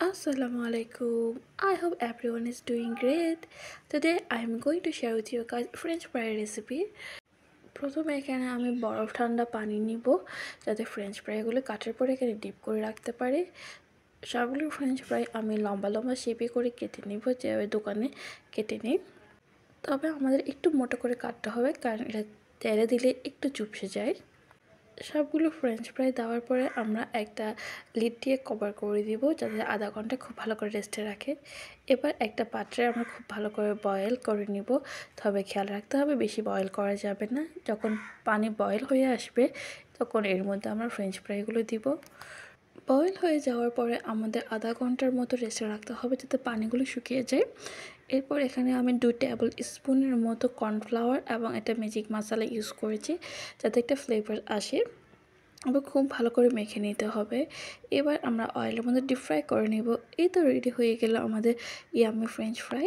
Assalamu alaikum. I hope everyone is doing great. Today I am going to share with you guys French fry recipe. প্রথমে এখানে আমি বরফ ঠান্ডা পানি নিব যাতে ফ্রেঞ্চ ফ্রাইগুলো কাটার পরে এখানে ডিপ করে রাখতে পারি। সবগুলো ফ্রেঞ্চ ফ্রাই আমি লম্বা লম্বা শেপে করে কেটে নিব, যেভাবে দোকানে কেটে নিই। তবে আমাদের একটু মোটা করে কাটতে হবে, কারণ এটা তেলে দিলে একটু চুপসে যায়। সবগুলো ফ্রেঞ্চ ফ্রাই দেওয়ার পরে আমরা একটা লিড দিয়ে কভার করে দিব, যাতে আধা ঘন্টা খুব ভালো করে রেস্টে রাখে। এবার একটা পাত্রে আমরা খুব ভালো করে বয়েল করে নিব, তবে খেয়াল রাখতে হবে বেশি বয়েল করা যাবে না। যখন পানি বয়েল হয়ে আসবে তখন এর মধ্যে আমরা ফ্রেঞ্চ ফ্রাইগুলো দিব। বয়েল হয়ে যাওয়ার পরে আমাদের আধা ঘন্টার মতো রেস্টে রাখতে হবে, যাতে পানিগুলো শুকিয়ে যায়। এরপর এখানে আমি 2 টেবিল স্পুনের মতো কর্নফ্লাওয়ার এবং একটা ম্যাজিক মশলা ইউজ করেছি, যাতে একটা ফ্লেভার আসে। আবার খুব ভালো করে মেখে নিতে হবে। এবার আমরা অয়েলের মধ্যে ডিপ ফ্রাই করে নেব। এই তো রেডি হয়ে গেল আমাদের ইয়াম্মি ফ্রেঞ্চ ফ্রাই।